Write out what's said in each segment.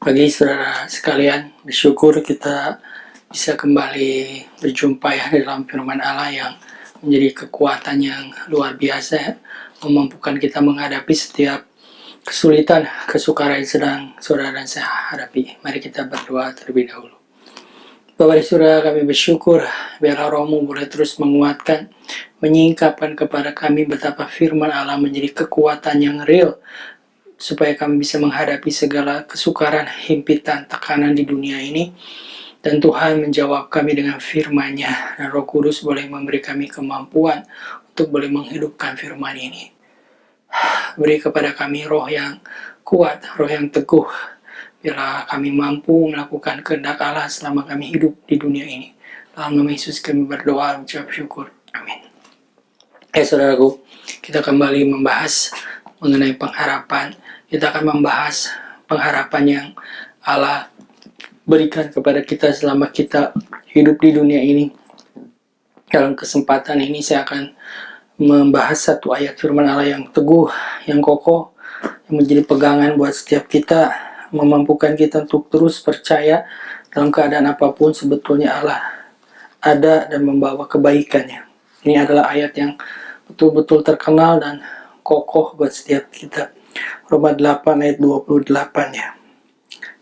Bagi saudara sekalian, bersyukur kita bisa kembali berjumpa ya dalam firman Allah yang menjadi kekuatan yang luar biasa ya, memampukan kita menghadapi setiap kesulitan, kesukaran yang sedang saudara dan saya hadapi. Mari kita berdoa terlebih dahulu. Bapak dan saudara, kami bersyukur biarlah Roh-Mu boleh terus menguatkan, menyingkapkan kepada kami betapa firman Allah menjadi kekuatan yang real, supaya kami bisa menghadapi segala kesukaran, himpitan, tekanan di dunia ini. Dan Tuhan menjawab kami dengan firman-Nya, dan Roh Kudus boleh memberi kami kemampuan untuk boleh menghidupkan firman ini. Beri kepada kami roh yang kuat, roh yang teguh, biarlah kami mampu melakukan kehendak Allah selama kami hidup di dunia ini. Dalam nama Yesus kami berdoa, mengucap syukur. Amin. Saudaraku, kita kembali membahas mengenai pengharapan. Kita akan membahas pengharapan yang Allah berikan kepada kita selama kita hidup di dunia ini. Dalam kesempatan ini saya akan membahas satu ayat firman Allah yang teguh, yang kokoh, yang menjadi pegangan buat setiap kita, memampukan kita untuk terus percaya dalam keadaan apapun sebetulnya Allah ada dan membawa kebaikannya. Ini adalah ayat yang betul-betul terkenal dan kokoh buat setiap kita. Roma 8 ayat 28 ya.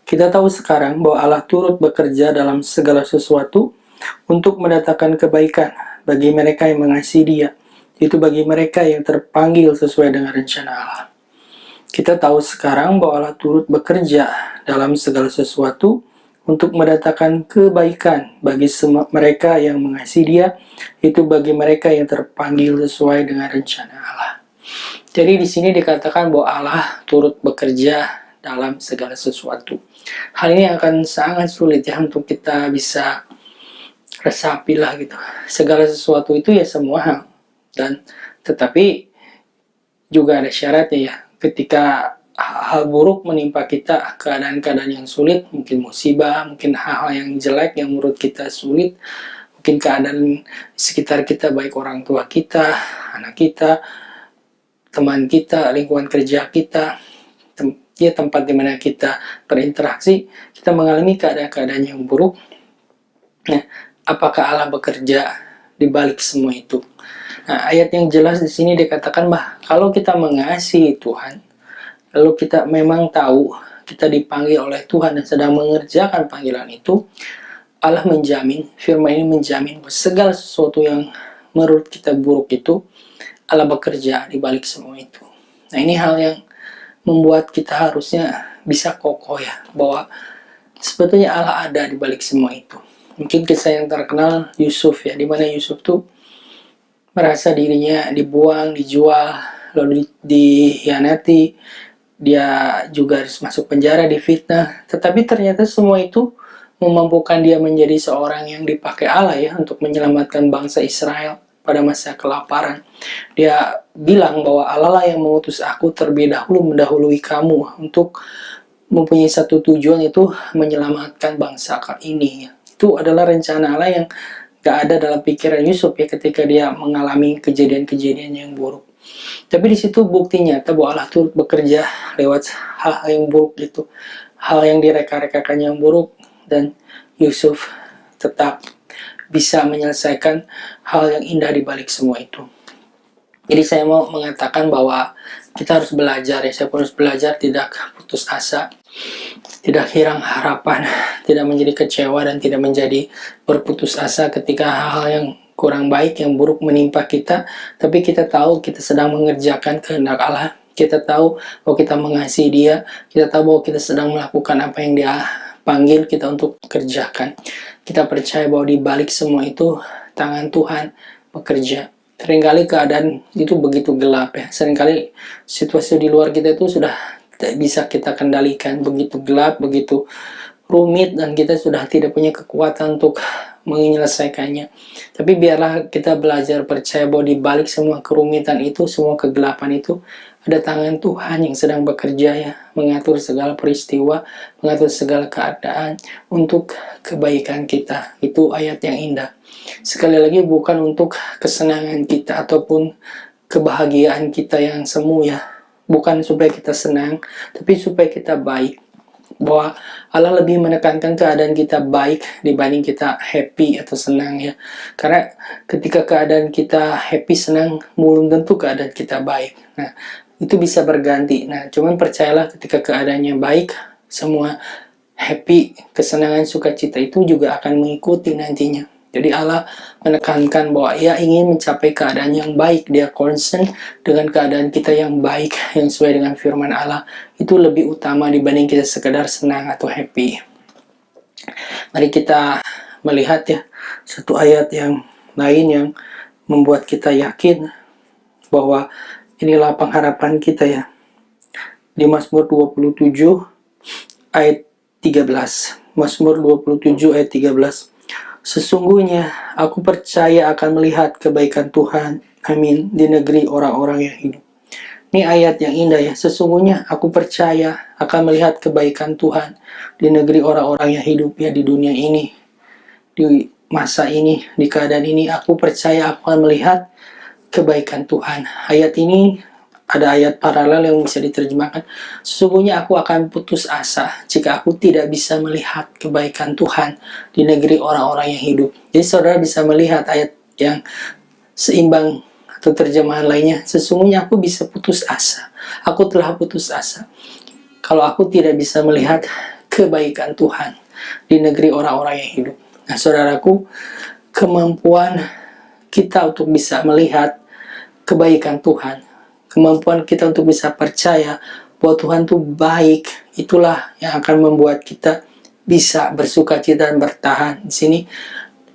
Kita tahu sekarang bahwa Allah turut bekerja dalam segala sesuatu untuk mendatangkan kebaikan bagi mereka yang mengasihi Dia, itu bagi mereka yang terpanggil sesuai dengan rencana Allah. Kita tahu sekarang bahwa Allah turut bekerja dalam segala sesuatu untuk mendatangkan kebaikan bagi mereka yang mengasihi Dia, itu bagi mereka yang terpanggil sesuai dengan rencana Allah. Jadi di sini dikatakan bahwa Allah turut bekerja dalam segala sesuatu. Hal ini akan sangat sulit ya untuk kita bisa resapi lah gitu. Segala sesuatu itu ya semua hal, dan tetapi juga ada syaratnya ya. Ketika hal buruk menimpa kita, keadaan-keadaan yang sulit, mungkin musibah, mungkin hal-hal yang jelek yang menurut kita sulit, mungkin keadaan sekitar kita, baik orang tua kita, anak kita, teman kita, lingkungan kerja kita, tempat di mana kita berinteraksi, kita mengalami keadaan-keadaan yang buruk. Nah, apakah Allah bekerja di balik semua itu? Nah, ayat yang jelas di sini dikatakan bahwa kalau kita mengasihi Tuhan, lalu kita memang tahu kita dipanggil oleh Tuhan dan sedang mengerjakan panggilan itu, Allah menjamin, firman ini menjamin bahwa segala sesuatu yang menurut kita buruk itu, Allah bekerja di balik semua itu. Nah, ini hal yang membuat kita harusnya bisa kokoh ya, bahwa sebetulnya Allah ada di balik semua itu. Mungkin kisah yang terkenal Yusuf ya, dimana Yusuf tuh merasa dirinya dibuang, dijual, lalu dikhianati, dia juga harus masuk penjara, difitnah. Tetapi ternyata semua itu memampukan dia menjadi seorang yang dipakai Allah ya untuk menyelamatkan bangsa Israel pada masa kelaparan. Dia bilang bahwa Allah lah yang mengutus aku terlebih dahulu mendahului kamu untuk mempunyai satu tujuan, itu menyelamatkan bangsa ini. Itu adalah rencana Allah yang gak ada dalam pikiran Yusuf ya ketika dia mengalami kejadian-kejadian yang buruk. Tapi di situ bukti nyata bahwa Allah turut bekerja lewat hal yang buruk itu, hal yang direka-rekakan yang buruk, dan Yusuf tetap bisa menyelesaikan hal yang indah di balik semua itu. Jadi saya mau mengatakan bahwa kita harus belajar ya, saya harus belajar tidak putus asa, tidak hilang harapan, tidak menjadi kecewa dan tidak menjadi berputus asa ketika hal-hal yang kurang baik, yang buruk menimpa kita. Tapi kita tahu kita sedang mengerjakan kehendak Allah, kita tahu bahwa kita mengasihi Dia, kita tahu bahwa kita sedang melakukan apa yang Dia panggil kita untuk kerjakan. Kita percaya bahwa di balik semua itu tangan Tuhan bekerja. Seringkali keadaan itu begitu gelap ya. Seringkali situasi di luar kita itu sudah tidak bisa kita kendalikan, begitu gelap, begitu rumit, dan kita sudah tidak punya kekuatan untuk menyelesaikannya. Tapi biarlah kita belajar percaya bahwa di balik semua kerumitan itu, semua kegelapan itu, ada tangan Tuhan yang sedang bekerja ya, mengatur segala peristiwa, mengatur segala keadaan untuk kebaikan kita. Itu ayat yang indah. Sekali lagi, bukan untuk kesenangan kita ataupun kebahagiaan kita yang semu ya. Bukan supaya kita senang, tapi supaya kita baik. bahwa Allah lebih menekankan keadaan kita baik dibanding kita happy atau senang ya. Karena ketika keadaan kita happy, senang, belum tentu keadaan kita baik. Nah, itu bisa berganti. Nah, cuman percayalah ketika keadaannya baik, semua happy, kesenangan, sukacita itu juga akan mengikuti nantinya. Jadi Allah menekankan bahwa ia ingin mencapai keadaan yang baik. Dia concern dengan keadaan kita yang baik, yang sesuai dengan firman Allah. Itu lebih utama dibanding kita sekedar senang atau happy. Mari kita melihat ya, satu ayat yang lain yang membuat kita yakin bahwa inilah pengharapan kita ya. Di Mazmur 27 ayat 13. Mazmur 27 ayat 13. Sesungguhnya aku percaya akan melihat kebaikan Tuhan, amin, di negeri orang-orang yang hidup. Ini ayat yang indah ya. Sesungguhnya aku percaya akan melihat kebaikan Tuhan di negeri orang-orang yang hidup ya, di dunia ini, di masa ini, di keadaan ini. Aku percaya aku akan melihat kebaikan Tuhan. Ayat ini ada ayat paralel yang bisa diterjemahkan. Sesungguhnya aku akan putus asa jika aku tidak bisa melihat kebaikan Tuhan di negeri orang-orang yang hidup. Jadi saudara bisa melihat ayat yang seimbang atau terjemahan lainnya. Sesungguhnya aku bisa putus asa. Aku telah putus asa kalau aku tidak bisa melihat kebaikan Tuhan di negeri orang-orang yang hidup. Nah saudaraku, kemampuan kita untuk bisa melihat kebaikan Tuhan, kemampuan kita untuk bisa percaya bahwa Tuhan itu baik, itulah yang akan membuat kita bisa bersukacita dan bertahan di sini,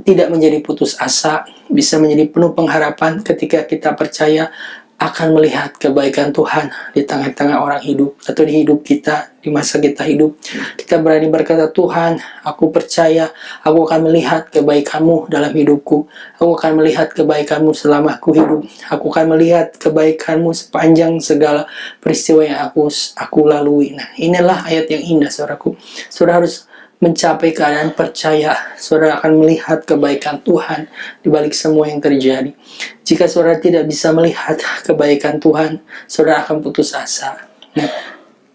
tidak menjadi putus asa, bisa menjadi penuh pengharapan ketika kita percaya akan melihat kebaikan Tuhan di tengah-tengah orang hidup atau di hidup kita, di masa kita hidup. Kita berani berkata, Tuhan, aku percaya aku akan melihat kebaikan-Mu dalam hidupku. Aku akan melihat kebaikan-Mu selama aku hidup. Aku akan melihat kebaikan-Mu sepanjang segala peristiwa yang aku lalui. Nah, inilah ayat yang indah, saudaraku. Saudara harus mencapai keadaan percaya, saudara akan melihat kebaikan Tuhan di balik semua yang terjadi. Jika saudara tidak bisa melihat kebaikan Tuhan, saudara akan putus asa. Nah,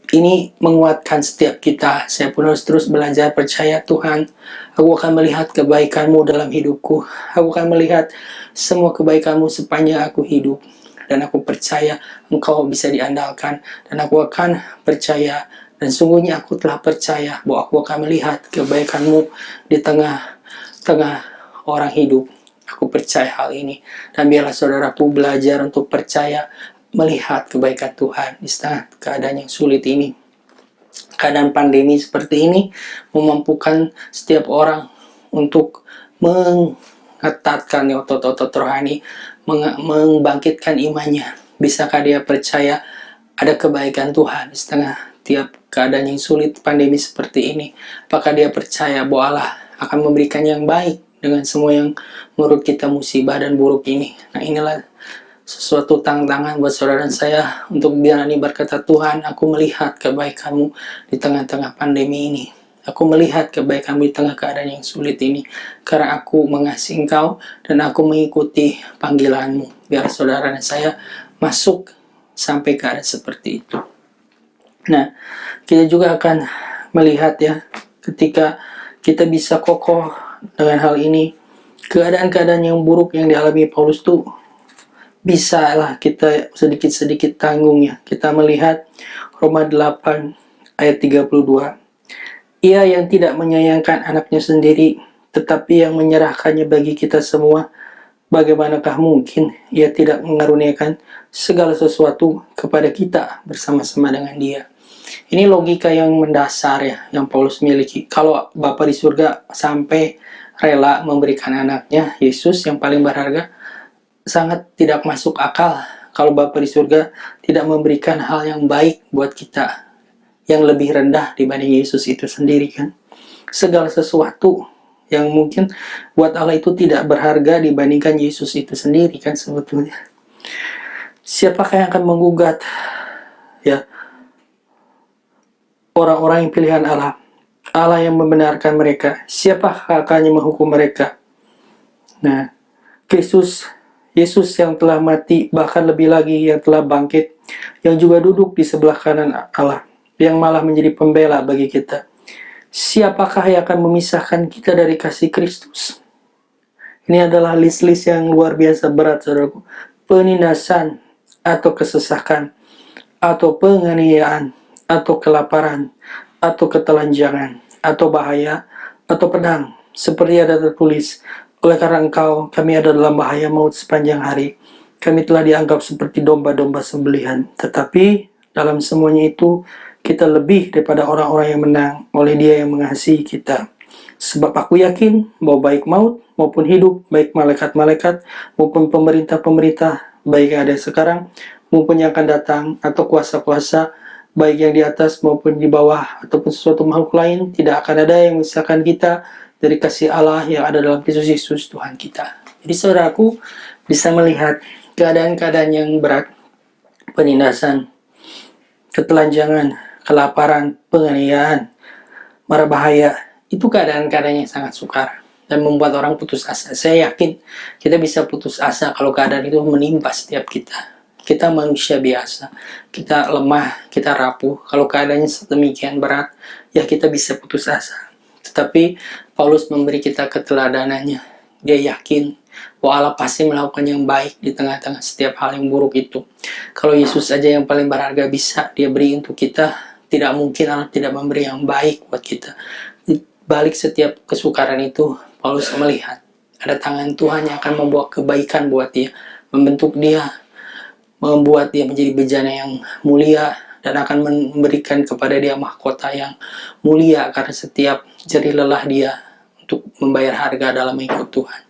ini menguatkan setiap kita. Saya pun harus terus belajar percaya, Tuhan, aku akan melihat kebaikan-Mu dalam hidupku. Aku akan melihat semua kebaikan-Mu sepanjang aku hidup. Dan aku percaya Engkau bisa diandalkan. Dan aku akan percaya, dan sungguhnya aku telah percaya bahwa aku akan melihat kebaikan-Mu di tengah-tengah orang hidup. Aku percaya hal ini. Dan biarlah saudaraku belajar untuk percaya, melihat kebaikan Tuhan di setengah keadaan yang sulit ini. Keadaan pandemi seperti ini memampukan setiap orang untuk mengetatkan otot-otot rohani, membangkitkan imannya. Bisakah dia percaya ada kebaikan Tuhan di setengah tiap keadaan yang sulit pandemi seperti ini? Apakah dia percaya bahwa Allah akan memberikan yang baik dengan semua yang menurut kita musibah dan buruk ini? Nah, inilah sesuatu tantangan buat saudara dan saya untuk berani berkata, Tuhan, aku melihat kebaikan-Mu di tengah-tengah pandemi ini. Aku melihat kebaikan-Mu di tengah keadaan yang sulit ini, karena aku mengasihi Engkau dan aku mengikuti panggilan-Mu. Biar saudara dan saya masuk sampai keadaan seperti itu. Nah, kita juga akan melihat ya, ketika kita bisa kokoh dengan hal ini, keadaan-keadaan yang buruk yang dialami Paulus tuh bisa lah kita sedikit-sedikit tanggung ya. Kita melihat Roma 8 ayat 32. Ia yang tidak menyayangkan anaknya sendiri, tetapi yang menyerahkannya bagi kita semua, bagaimanakah mungkin ia tidak mengaruniakan segala sesuatu kepada kita bersama-sama dengan dia? Ini logika yang mendasar ya, yang Paulus miliki. Kalau Bapa di surga sampai rela memberikan anaknya, Yesus yang paling berharga, sangat tidak masuk akal kalau Bapa di surga tidak memberikan hal yang baik buat kita, yang lebih rendah dibanding Yesus itu sendiri kan. Segala sesuatu yang mungkin buat Allah itu tidak berharga dibandingkan Yesus itu sendiri kan sebetulnya. Siapakah yang akan menggugat ya orang-orang yang pilihan Allah? Allah yang membenarkan mereka. Siapakah akan menghukum mereka? Nah, Yesus yang telah mati, bahkan lebih lagi yang telah bangkit, yang juga duduk di sebelah kanan Allah, yang malah menjadi pembela bagi kita. Siapakah yang akan memisahkan kita dari kasih Kristus? Ini adalah list-list yang luar biasa berat, saudaraku. Penindasan, atau kesesakan, atau penganiayaan, atau kelaparan, atau ketelanjangan, atau bahaya, atau pedang. Seperti ada tertulis, oleh karena engkau, kami ada dalam bahaya maut sepanjang hari. Kami telah dianggap seperti domba-domba sembelihan. Tetapi dalam semuanya itu, kita lebih daripada orang-orang yang menang oleh Dia yang mengasihi kita. Sebab aku yakin bahwa baik maut maupun hidup, baik malaikat-malaikat maupun pemerintah-pemerintah, baik yang ada sekarang maupun yang akan datang, atau kuasa-kuasa, baik yang di atas maupun di bawah, ataupun sesuatu makhluk lain, tidak akan ada yang memisahkan kita dari kasih Allah yang ada dalam Kristus Yesus Tuhan kita. Jadi saudaraku bisa melihat keadaan-keadaan yang berat, penindasan, ketelanjangan, kelaparan, penganiayaan, mara bahaya, itu keadaan-keadaan yang sangat sukar dan membuat orang putus asa. Saya yakin kita bisa putus asa kalau keadaan itu menimpa setiap kita. Kita manusia biasa, kita lemah, kita rapuh. Kalau keadaannya sedemikian berat, ya kita bisa putus asa. Tetapi Paulus memberi kita keteladanannya. Dia yakin bahwa Allah pasti melakukan yang baik di tengah-tengah setiap hal yang buruk itu. Kalau Yesus saja yang paling berharga bisa Dia beri untuk kita, tidak mungkin Allah tidak memberi yang baik buat kita. Di balik setiap kesukaran itu, Paulus melihat ada tangan Tuhan yang akan membawa kebaikan buat dia, membentuk dia, membuat dia menjadi bejana yang mulia, dan akan memberikan kepada dia mahkota yang mulia karena setiap jerih lelah dia untuk membayar harga dalam mengikut Tuhan.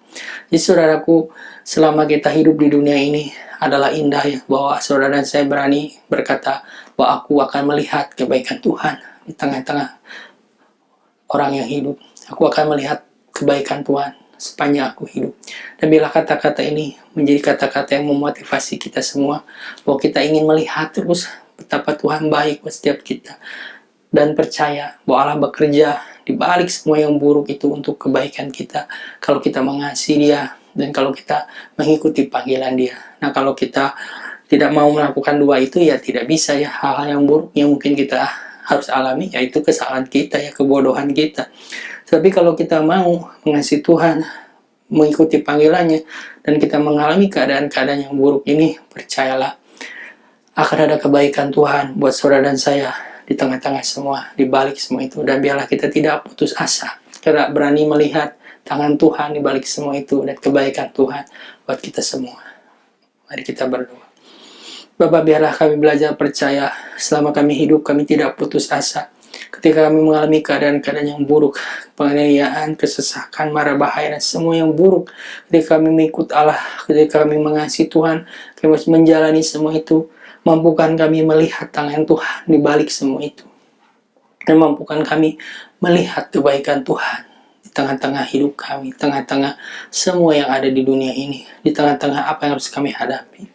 Jadi saudaraku, selama kita hidup di dunia ini adalah indah ya, bahwa saudara dan saya berani berkata bahwa aku akan melihat kebaikan Tuhan di tengah-tengah orang yang hidup. Aku akan melihat kebaikan Tuhan sepanjang aku hidup. Dan bila kata-kata ini menjadi kata-kata yang memotivasi kita semua, bahwa kita ingin melihat terus betapa Tuhan baik buat setiap kita, dan percaya bahwa Allah bekerja di balik semua yang buruk itu untuk kebaikan kita, kalau kita mengasihi Dia dan kalau kita mengikuti panggilan Dia. Nah, kalau kita tidak mau melakukan dua itu, ya tidak bisa ya. Hal-hal yang buruk yang mungkin kita harus alami, yaitu kesalahan kita ya, kebodohan kita. Tapi kalau kita mau mengasihi Tuhan, mengikuti panggilannya, dan kita mengalami keadaan-keadaan yang buruk ini, percayalah akan ada kebaikan Tuhan buat saudara dan saya di tengah-tengah semua, di balik semua itu. Dan biarlah kita tidak putus asa, kita berani melihat tangan Tuhan di balik semua itu dan kebaikan Tuhan buat kita semua. Mari kita berdoa. Bapa, biarlah kami belajar percaya selama kami hidup, kami tidak putus asa. Ketika kami mengalami keadaan-keadaan yang buruk, penganiayaan, kesesakan, mara bahaya, dan semua yang buruk, ketika kami mengikut Allah, ketika kami mengasihi Tuhan, kami harus menjalani semua itu. Mampukan kami melihat tangan Tuhan di balik semua itu, dan mampukan kami melihat kebaikan Tuhan di tengah-tengah hidup kami, di tengah-tengah semua yang ada di dunia ini, di tengah-tengah apa yang harus kami hadapi.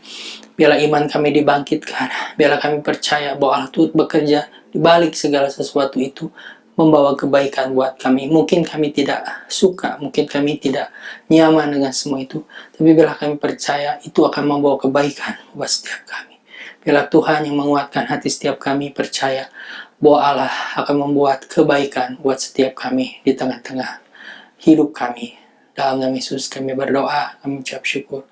Biarlah iman kami dibangkitkan, biarlah kami percaya bahwa Allah turut bekerja di balik segala sesuatu itu, membawa kebaikan buat kami. Mungkin kami tidak suka, mungkin kami tidak nyaman dengan semua itu, tapi biarlah kami percaya itu akan membawa kebaikan buat setiap kami. Biarlah Tuhan yang menguatkan hati setiap kami percaya bahwa Allah akan membuat kebaikan buat setiap kami di tengah-tengah hidup kami. Dalam nama Yesus kami berdoa, kami ucap syukur.